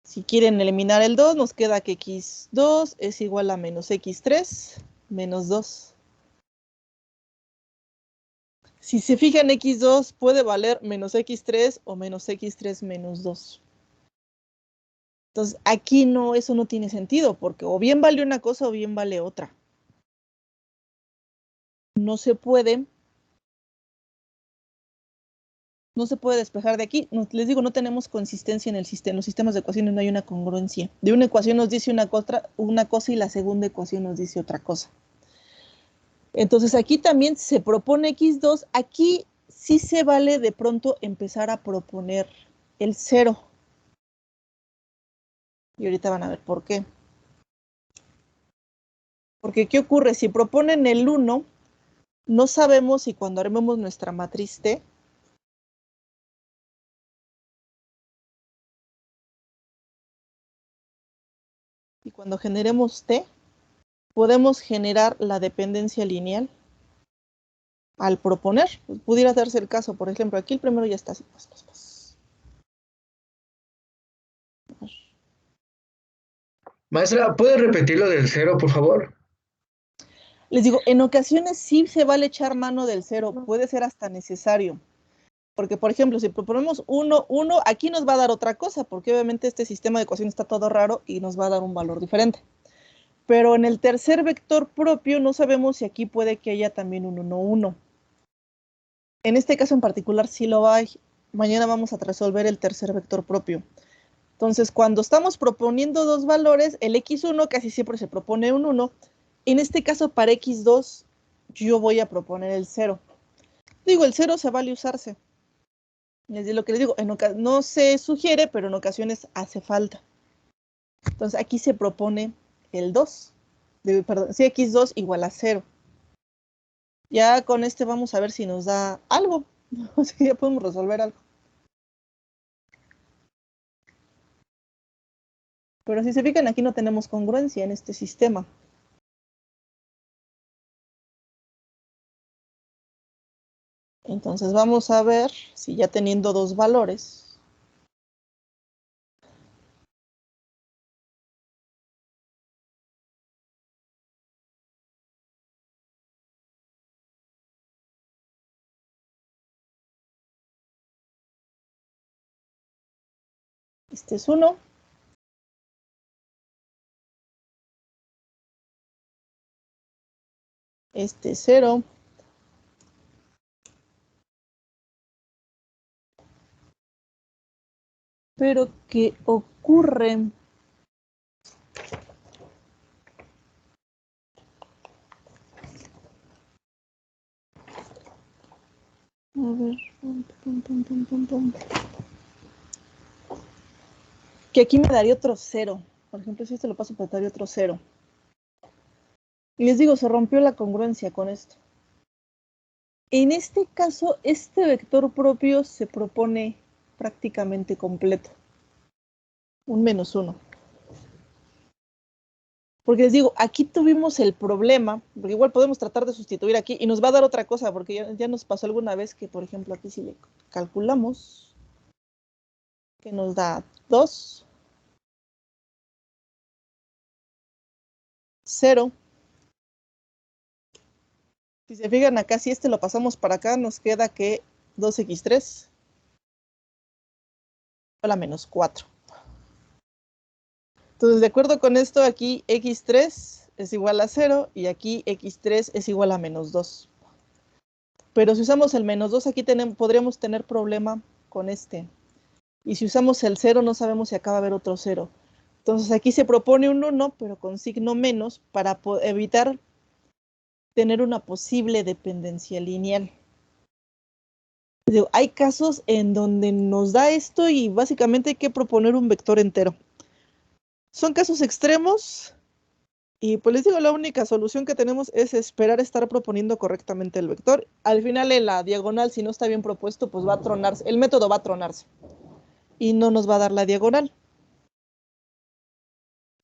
Si quieren eliminar el 2, nos queda que x2 es igual a menos x3 menos 2. Si se fijan, x2 puede valer menos x3 o menos x3 menos 2. Entonces, aquí no, eso no tiene sentido, porque o bien vale una cosa o bien vale otra. No se puede despejar de aquí. Les digo, no tenemos consistencia en el sistema. En los sistemas de ecuaciones no hay una congruencia. De una ecuación nos dice una cosa y la segunda ecuación nos dice otra cosa. Entonces aquí también se propone x2. Aquí sí se vale de pronto empezar a proponer el 0. Y ahorita van a ver por qué. Porque, ¿qué ocurre? Si proponen el 1, no sabemos si cuando armemos nuestra matriz T, y cuando generemos T, podemos generar la dependencia lineal al proponer. Pudiera darse el caso, por ejemplo, aquí el primero ya está así. Maestra, ¿puede repetir lo del 0, por favor? Les digo, en ocasiones sí se vale echar mano del 0, puede ser hasta necesario. Porque, por ejemplo, si proponemos 1, 1, aquí nos va a dar otra cosa, porque obviamente este sistema de ecuaciones está todo raro y nos va a dar un valor diferente. Pero en el tercer vector propio no sabemos si aquí puede que haya también un 1, 1. En este caso en particular sí lo hay. Mañana vamos a resolver el tercer vector propio. Entonces, cuando estamos proponiendo dos valores, el x1 casi siempre se propone un 1. En este caso, para x2, yo voy a proponer el 0. Digo, el 0 se vale usarse. Es lo que les digo, no se sugiere, pero en ocasiones hace falta. Entonces, aquí se propone el 2. Perdón, si x2 igual a 0. Ya con este vamos a ver si nos da algo. O sea, ya podemos resolver algo. Pero si se fijan, aquí no tenemos congruencia en este sistema. Entonces vamos a ver si ya teniendo dos valores. Este es 1. Este es 0. Pero ¿qué ocurre? A ver. Que aquí me daría otro 0. Por ejemplo, si este lo paso, me daría otro 0. Y les digo, se rompió la congruencia con esto. En este caso, este vector propio se propone prácticamente completo. Un -1. Porque les digo, aquí tuvimos el problema, porque igual podemos tratar de sustituir aquí y nos va a dar otra cosa, porque ya nos pasó alguna vez que, por ejemplo, aquí si le calculamos, que nos da 2, 0. Si se fijan acá, si este lo pasamos para acá, nos queda que 2x3 igual a -4. Entonces, de acuerdo con esto, aquí x3 es igual a 0 y aquí x3 es igual a -2. Pero si usamos el -2, aquí podríamos tener problema con este. Y si usamos el 0, no sabemos si acá va a haber otro 0. Entonces, aquí se propone un 1, pero con signo menos, para evitar tener una posible dependencia lineal. Hay casos en donde nos da esto y básicamente hay que proponer un vector entero. Son casos extremos y pues les digo, la única solución que tenemos es esperar estar proponiendo correctamente el vector. Al final en la diagonal, si no está bien propuesto, pues va a tronarse, el método va a tronarse y no nos va a dar la diagonal.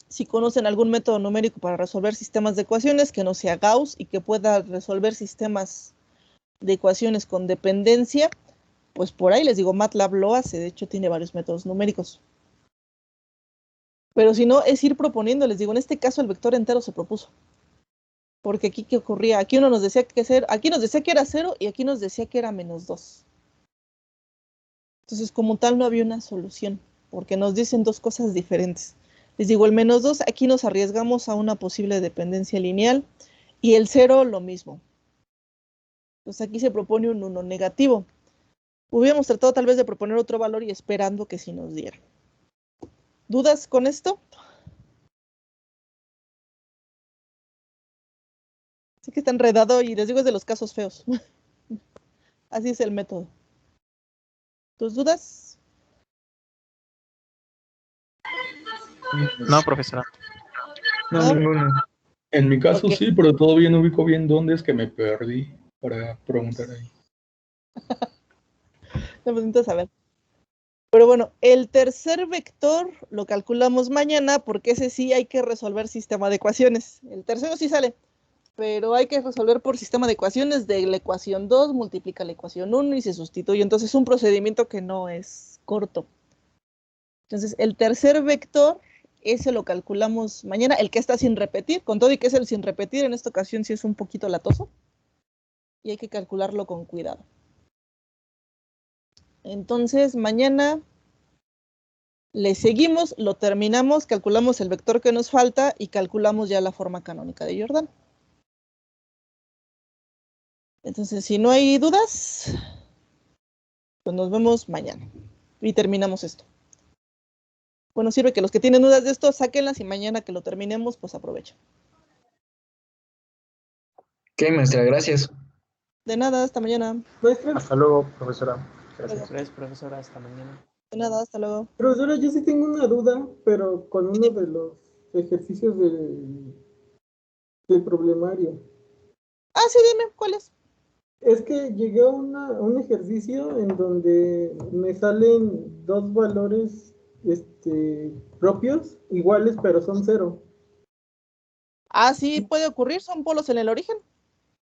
Si conocen algún método numérico para resolver sistemas de ecuaciones que no sea Gauss y que pueda resolver sistemas de ecuaciones con dependencia, pues por ahí les digo, MATLAB lo hace, de hecho tiene varios métodos numéricos. Pero si no, es ir proponiendo, les digo, en este caso el vector entero se propuso. Porque aquí, ¿qué ocurría? Aquí uno nos decía que aquí nos decía que era 0 y aquí nos decía que era -2. Entonces, como tal, no había una solución, porque nos dicen dos cosas diferentes. Les digo, el -2, aquí nos arriesgamos a una posible dependencia lineal, y el 0 lo mismo. Entonces, aquí se propone un 1 negativo. Hubiéramos tratado tal vez de proponer otro valor y esperando que sí nos diera. ¿Dudas con esto? Sí que está enredado y les digo, es de los casos feos. Así es el método. ¿Tus dudas? No, profesora. No, ¿No? ninguno. En mi caso Ok. sí, pero todavía no ubico bien dónde es que me perdí para preguntar ahí. No, pues necesito saber. Pero bueno, el tercer vector lo calculamos mañana porque ese sí hay que resolver sistema de ecuaciones. El tercero sí sale, pero hay que resolver por sistema de ecuaciones. De la ecuación 2 multiplica la ecuación 1 y se sustituye. Entonces es un procedimiento que no es corto. Entonces el tercer vector, ese lo calculamos mañana, el que está sin repetir, con todo y que es el sin repetir, en esta ocasión sí es un poquito latoso. Y hay que calcularlo con cuidado. Entonces mañana le seguimos, lo terminamos, calculamos el vector que nos falta y calculamos ya la forma canónica de Jordan. Entonces, si no hay dudas, pues nos vemos mañana y terminamos esto. Bueno, sirve que los que tienen dudas de esto, sáquenlas y mañana que lo terminemos, pues aprovechen. Ok, maestra, gracias. De nada, hasta mañana. Maestra, Hasta luego, profesora. Gracias. Gracias, profesora. Hasta mañana. De nada, hasta luego. profesora, yo sí tengo una duda, pero con uno de los ejercicios del problemario. Ah, sí, dime, ¿cuál es? Es que llegué a un ejercicio en donde me salen dos valores propios, iguales, pero son 0. Ah, sí, puede ocurrir, son polos en el origen.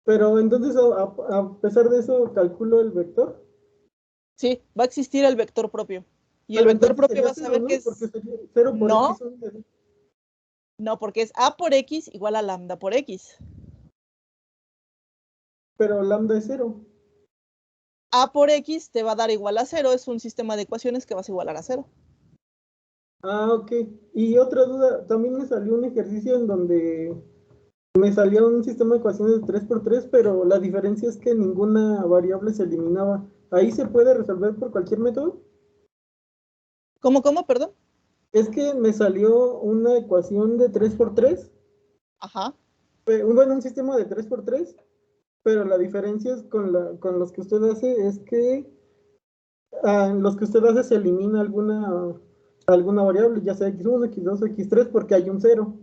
Pero entonces, a pesar de eso, calculo el vector. Sí, va a existir el vector propio. Y el Pero vector entonces propio sería vas a 0, ver ¿no? que Porque es... sería 0 por No. x son 0. No, porque es A por X igual a lambda por X. Pero lambda es 0. A por X te va a dar igual a 0, es un sistema de ecuaciones que vas a igualar a 0. Ah, ok. Y otra duda, también me salió un ejercicio en donde me salió un sistema de ecuaciones de 3×3, pero la diferencia es que ninguna variable se eliminaba. ¿Ahí se puede resolver por cualquier método? ¿Cómo, perdón? Es que me salió una ecuación de 3×3, Ajá. bueno, un sistema de 3×3, pero la diferencia es con los que usted hace es que los que usted hace se elimina alguna variable, ya sea x1, x2 o x3, porque hay un 0.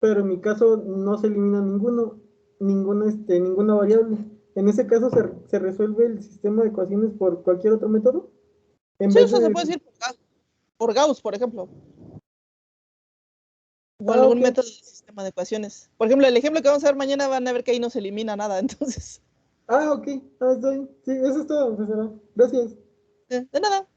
Pero en mi caso no se elimina ninguna variable. En ese caso se resuelve el sistema de ecuaciones por cualquier otro método. En Sí, vez eso se de... puede decir por Gauss, por ejemplo. O Ah, algún ok. método de sistema de ecuaciones. Por ejemplo, el ejemplo que vamos a ver mañana van a ver que ahí no se elimina nada, entonces. Ah, ok. Ah, está bien. Sí, eso es todo, profesora. Gracias. De nada.